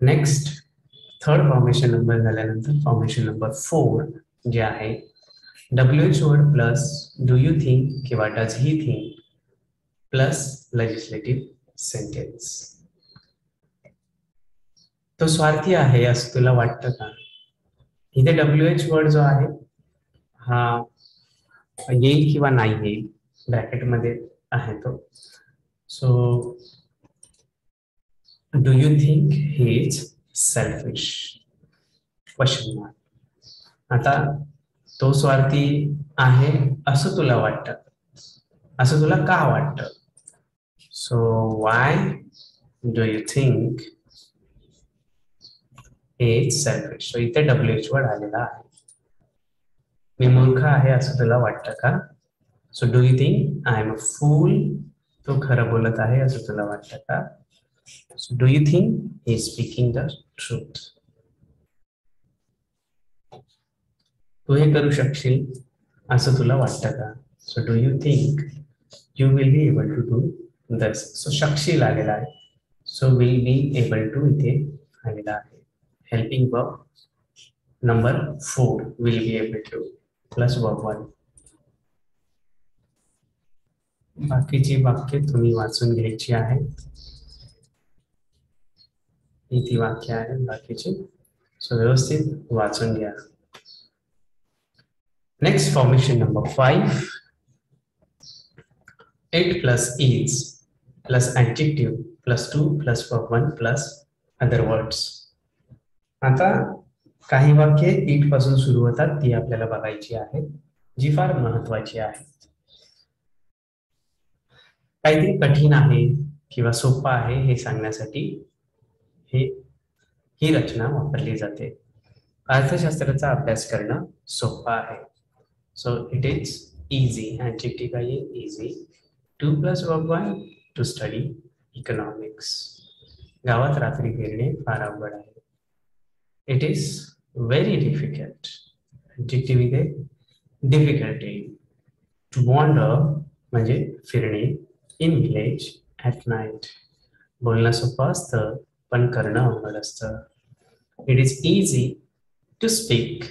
Next third formation number झाल्यानंतर formation number 4 जे आहे WH word plus do you think किंवा does he think plus legislative sentence. तो स्वार्थी आहे असं तुला वाटतं का? इथे WH वर्ड जो आहे हा येईल किंवा नाही येईल ब्रॅकेटमध्ये आहे तो. So do you think he is selfish question mark. आता तो स्वार्थी आहे असं तुला वाटतं, असं तुला का वाटतं? So why do you think he is selfish. So इथे WH वर्ड आलेला आहे. मी मूर्ख आहे असं तुला वाटतं का? So do you think I am a fool. तो खरं बोलत आहे असं तुला वाटतं का? So do you think he is speaking the truth. तू हे करू शकशील असं तुला वाटतं का? So do you think you will be able to do this. So शकशील आलेला आहे. So will be able to इथे आलेला आहे. Helping verb number 4 will be able to plus verb 1. बाकीची वाक्य तुम्ही वाचून घ्यायची आहेत. ही ती वाक्य आहेत बाकीची. सो व्यवस्थित वाचून घ्या. Next formation number 5 it plus is plus adjective plus 2 plus verb 1 plus other words. आता काही वाक्ये इट पासून सुरू होतात ती आपल्याला बघायची आहेत जी फार महत्वाची आहेत. काहीतरी कठीण आहे किंवा सोपं आहे हे सांगण्यासाठी ही रचना वापरली जाते. अर्थशास्त्राचा अभ्यास करणं सोपं आहे. So it is easy. Adjective आहे easy. 2 plus verb 1 to study economics. गावात रात्री फिरणे फार अवघड आहे. It is very difficult. Adjective इथे डिफिकल्टी. टू वॉन्डर म्हणजे फिरणे इन विलेज ॲट नाईट. बोलणं सोपं असतं पण करणं अवघड असतं. It is easy to speak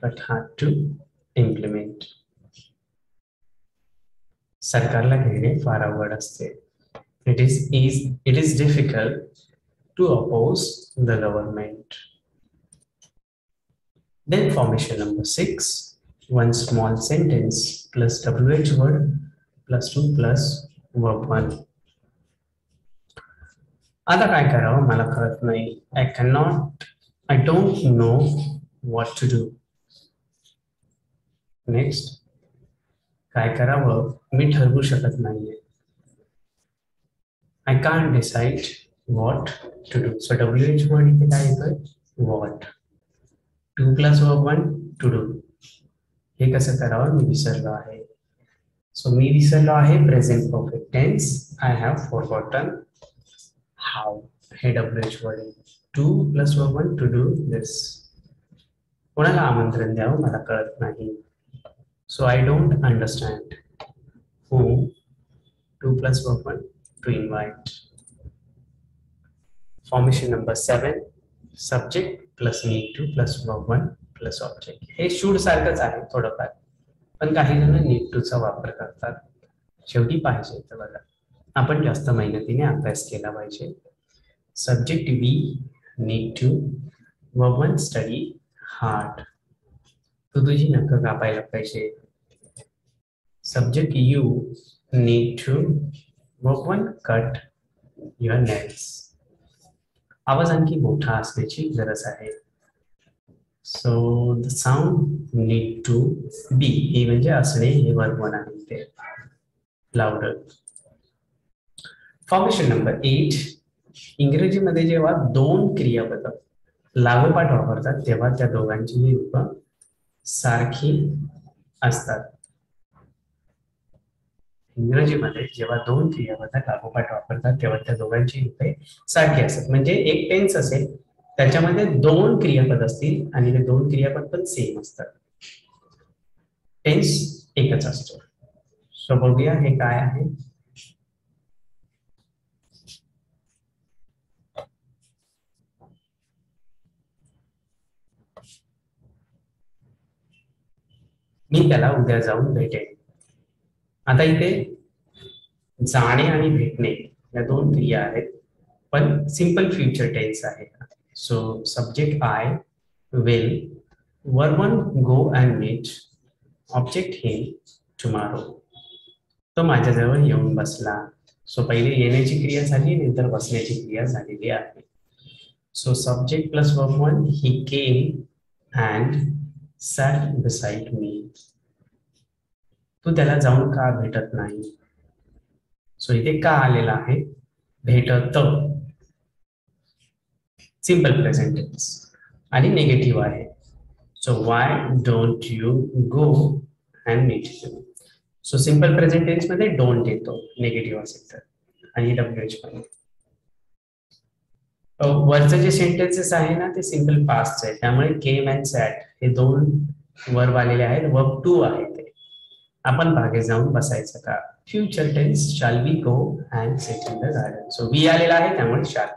but hard to implement. सरकारला घेणे फार अवघड असते. It is difficult to oppose the government. Then formation number 6 one small sentence plus WH word plus 2 plus verb 1. आता काय करावं मला कळत नाही. I don't know what to do. Next काय करावं मी ठरवू शकत नाहीये. I can't decide what to do. So WH word इथे काय येतोय? What. 2 plus verb 1 to do. हे कसं करावं मी विसरलो आहे. So मी विसरलो आहे present perfect tense. I have forgotten how. हे WH word आहे. 2 plus verb 1 to do this. कोणाला आमंत्रण द्यावं मला कळत नाही. So I don't understand whom. 2 plus verb 1 to invite. Formation number 7 subject plus need to plus verb 1 plus object. हे should सारखंच आहे थोडंफार पण काही जण need to चा वापर करतात. शेवटी पाहिजे तर बघा आपण जास्त मेहनतीने अभ्यास केला पाहिजे. Subject we need to verb 1 study hard. तू तुझी नखं कापायला पाहिजे. Subject you need to verb 1 cut your nails. आवाज आणखी मोठा असण्याची गरज आहे. So the sound need to be हे म्हणजे असणे हे वर्ब 1 आहे ते लाउडर. फॉर्मेशन नंबर 8 इंग्रजीमध्ये जेव्हा दोन क्रियापद लागोपाठ वापरतात तेव्हा त्या दोघांची रूपं सारखी असतात. इंग्रजीमध्ये जेव्हा दोन क्रियापद लागोपाठ वापरतात तेव्हा त्या दोघांची रूपे सारखी असतात. म्हणजे एक टेन्स असेल त्याच्यामध्ये दोन क्रियापद असतील आणि ते दोन क्रियापद पण सेम असतात. टेन्स एकच असतो. सो बघूया हे काय आहे. मी त्याला उद्या जाऊन भेटेन. आता इथे जाणे आणि भेटणे या दोन क्रिया आहेत, पण सिंपल फ्युचर टेन्स आहे. So subject I will verb one go and meet object him tomorrow. तो माझ्याजवळ येऊन बसला. सो पहिले येण्याची क्रिया झाली, नंतर बसण्याची क्रिया झालेली आहे. So subject plus verb one, he came and sat beside me. तू त्याला जाऊन का भेटत नाही? सो इथे का आलेला आहे? भेटत, सिंपल प्रेझेंट टेन्स आणि निगेटिव्ह आहे. So why don't you go and meet him. So simple present tense मध्ये डोंट येतो निगेटिव्ह असेल तर, आणि डब्ल्यूएच पण. वरचं जे सेंटेन्सेस आहे ना ते सिंपल पास्ट आहे, त्यामुळे केम अँड सॅट हे दोन वर्ब आलेले आहेत, वर्ब टू आहे ते. आपण बागेत जाऊन बसायचं का? Future tense, shall we go and sit in the garden. So we आलेला आहे त्यामुळे शाल.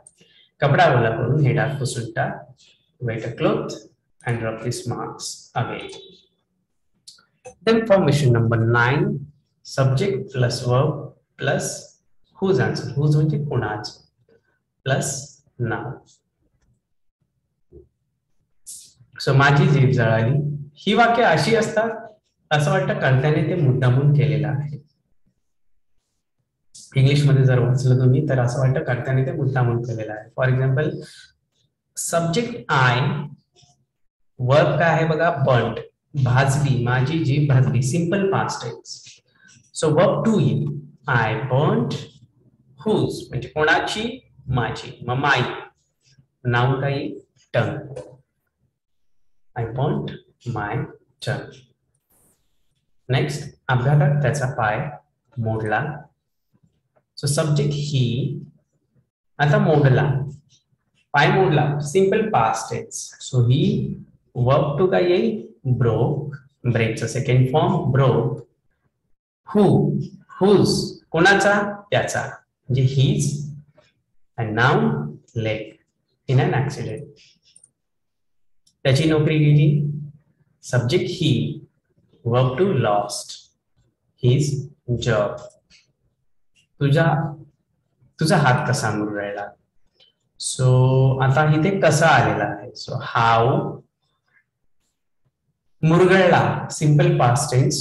कपडा ओला करून हे डाग पुसून टाक. Weight a cloth and rub this marks away. Then formation number 9, subject plus verb plus whose answer. Whose म्हणजे कोणाच plus noun. सो माझी जीभ जळाली. ही वाक्य अशी असतात, असं वाटतं कर्त्याने ते मुद्दामून केलेलं आहे. इंग्लिश मध्ये जर वाचलं तुम्ही तर असं वाटतं कर्त्याने ते मुद्दामून केलेलं आहे. For example subject I, verb काय आहे बघा, बर्न्ड, भाजली, माझी जीभ भाजली, simple past tense. So verb two येईल, आय बर्न्ड हुज म्हणजे कोणाची, माझी, मग माई. नाउन काय, tongue, I burned my tongue. Next, अपघातात त्याचा पाय मोडला. सो सब्जेक्ट ही, आता मोडला, पाय मोडला, simple past tense. So he verb two काय येईल, ब्रोक, ब्रेकचा second form broke. Who, whose कोणाचा, त्याचा, म्हणजे his. And noun leg in an accident, त्याची नोकरी गेली. Subject he, verb two lost, his job. तुझा हात कसा मुरगळला. सो आता इथे कसा आलेला आहे. सो हाऊ, मुरगळला सिंपल पास्ट टेन्स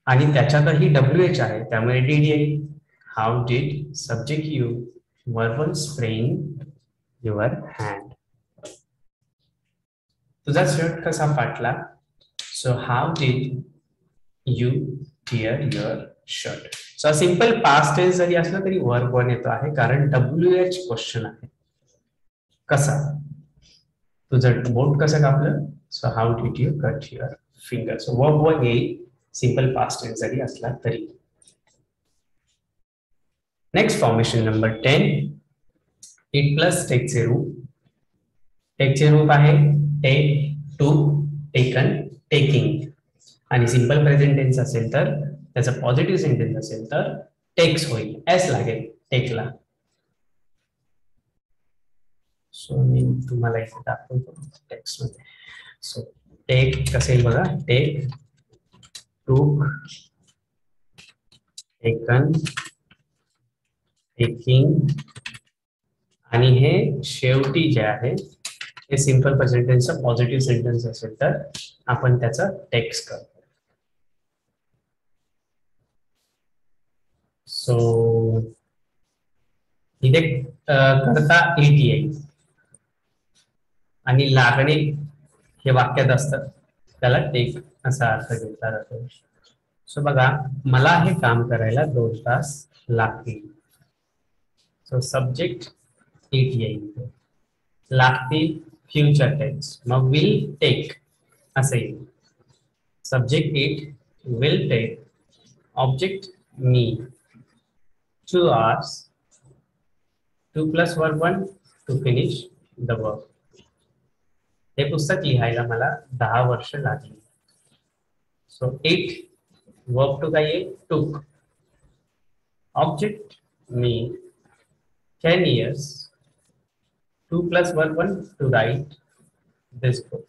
आणि त्याच्यातही डब्ल्यूएच आहे त्यामुळे डीड येईल. How did subject you verb one sprain your hand. तुझा शर्ट कसा फाटला. So how did you tear your shirt. So simple past tense जरी असलं तरी वर्ब वन येतो आहे, कारण डब्ल्यूएच क्वेश्चन आहे. कसा, तुझं बोट कसं कापलं. So how did you cut your finger. So verb one येईल सिंपल पास्ट टेन्स जरी असला तरी. Next formation number 10, it plus टेकचे रूप. टेकचे रूप आहे टेक, टूक, टेकन, टेकिंग. आणि सिंपल प्रेझेंट टेन्स असेल तर, त्याचं पॉझिटिव्ह सेंटेन्स असेल तर टेक्स होईल, एस लागेल टेकला. सो मी तुम्हाला इथे दाखवतो टेक्स्ट मध्ये. सो टेक कसे बघा, टेक, टूक, टेकन, टेकिंग, आणि हे शेवटी जे आहे हे सिंपल प्रेझेंट टेन्सचं पॉझिटिव्ह सेंटेन्स असेल तर आपण त्याचं टेक्स्ट करतो. सो इथे करता इट येईल आणि लागणे हे वाक्यात असतं, त्याला टेक असा अर्थ घेतला जातो. सो बघा, मला हे काम करायला 2 तास लागतील. सो सब्जेक्ट इट येईल, लागतील फ्युचर टेन्स, मग विल टेक असं येईल. Subject it will take, object me 2 hours, 2 plus verb 1 to finish the work. हे पुस्तक लिहायला मला 10 वर्ष लागली. सो इट वर्ब टू काय येईल, टूक, object me 10 years, 2 plus verb 1 to write this book.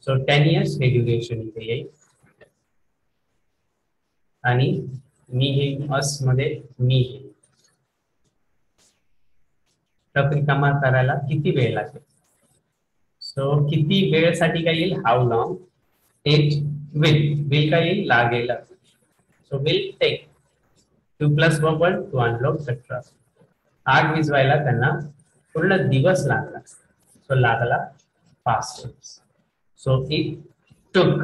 So 10 years हे ड्युरेशन इथे येईल. आणि मी हिम अस मध्ये मी हिम रिकामा करायला किती वेळ लागेल. सो किती वेळसाठी काय येईल, हाऊ लॉंग इट विल काय येईल, लागेल. So will take 2+1 to unlock the truck. आग विझवायला त्यांना पूर्ण दिवस लागला. सो लागला past tense. So it took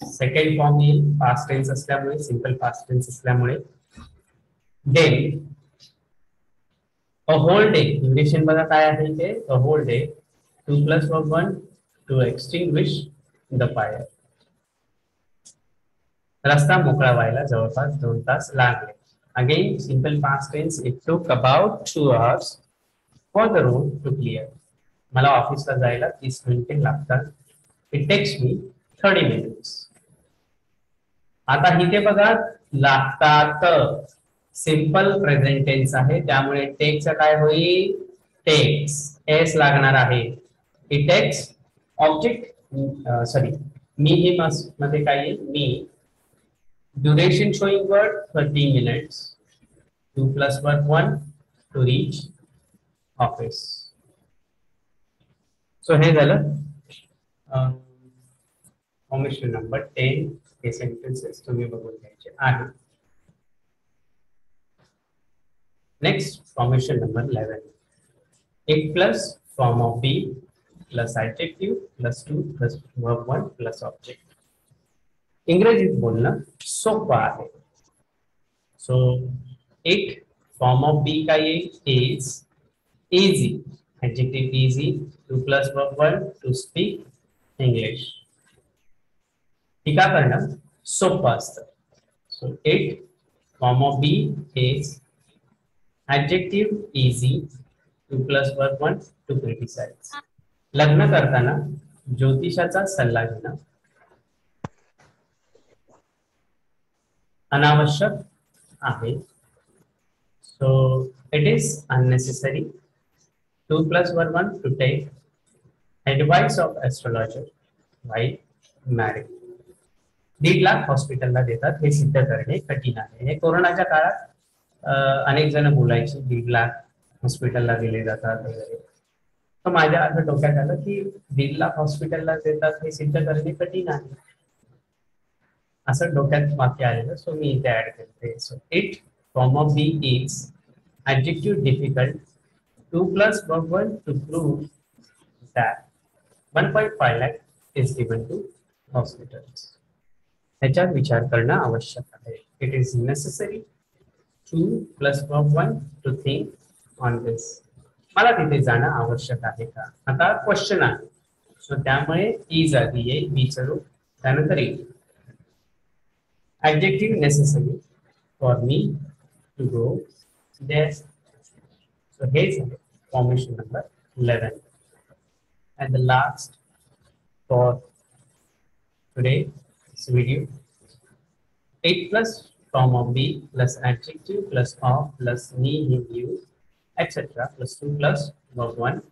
second form येईल पास्ट टेन्स असल्यामुळे, सिंपल पास्ट टेन्स असल्यामुळे. Then a whole day, duration बघा काय आहे ते, a whole day 2+1 to extinguish the fire. रस्ता मोकळा व्हायला जवळपास 2 तास लागले. Again simple past tense, it took about 2 hours for the road to clear. मला ऑफिसला जायला 30 मिनिटे लागतात. It takes me 30 minutes. आता इथे बघा लागतात, सिंपल प्रेझेंट टेन्स आहे त्यामुळे टेक्सचं काय होईल, टेक्स एस लागणार आहे. इट टेक्स ऑब्जेक्ट सॉरी मी ही मध्ये काय येईल, मी duration showing word 30 minutes 2+1 to reach office. So हे झालं फॉर्मेशन नंबर 10. हे सेंटेन्सेस तुम्ही बघून घ्यायचे आहे. Next formation number 11. एक plus form of B plus adjective plus 2 plus verb 1 plus object. इंग्रजीत बोलणं सोपं आहे. सो एक फॉर्म ऑफ बी काय येईल, is easy, adjective easy, 2 plus verb 1 to speak English. टीका करणं सोपं असतं. So it form of B is adjective easy, 2+1 to criticise. लग्न करताना ज्योतिषाचा सल्ला घेणं अनावश्यक आहे. So it is unnecessary, 2+1 to take advice of astrologer while married. 1.5 lakh हॉस्पिटलला देतात हे सिद्ध करणे कठीण आहे. हे कोरोनाच्या काळात अनेक जण बोलायचे 1.5 लाख हॉस्पिटलला दिले जातात वगैरे. तर माझ्या असं डोक्यात आलं की 1.5 लाख हॉस्पिटलला देतात हे सिद्ध करणे कठीण आहे, असं डोक्यात वाक्य आलेलं. सो मी इथे ऍड करते. So it form of B is adjective difficult, 2+1 to prove that 1.5 lakh is given to hospitals. ह्याच्यात विचार करणं आवश्यक आहे. It is necessary 2+1 to think on this. मला तिथे जाणं आवश्यक आहे का. आता क्वेश्चन आहे, सो त्यामुळे इज आधी येईल बीचं रूप, त्यानंतर येईल adjective necessary for me to go there. So here's formation number 11. And the last for today's video, 8 plus form of be plus adjective plus of plus me, him, you, etc. plus 2 plus verb 1.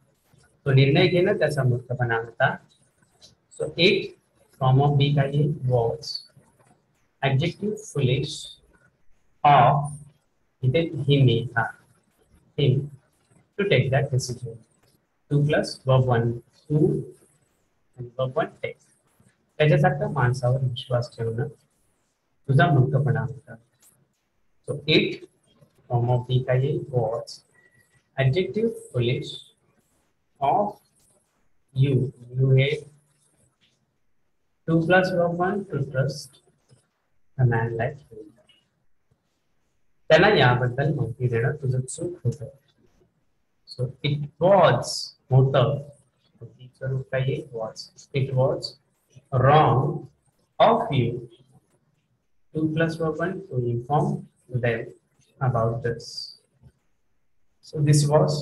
तो निर्णय घेणं त्याचा मूर्खपणा होता. So 8 form of be काय येईल, was adjective foolish of इथे him था, him to take that decision. 2 plus verb 1 to and verb 1 take. त्याच्यासारखं माणसावर विश्वास ठेवणं तुझा मूर्खपणा होता. So 8 form of be काय येईल, was adjective foolish of you. You हे 2 plus verb 1 to trust a man like you. त्याला याबद्दल माहिती देणं तुझं चूक होतं. सो इट वॉज होतं, तिचं रूप काय येईल, was. It was wrong of you 2 plus verb 1 to inform them about this. So this was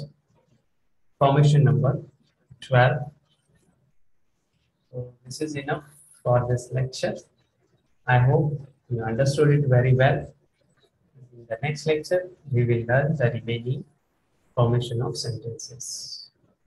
formation number 12. So this is enough for this lecture. I hope you understood it very well. In the next lecture, we will learn the remaining formation of sentences.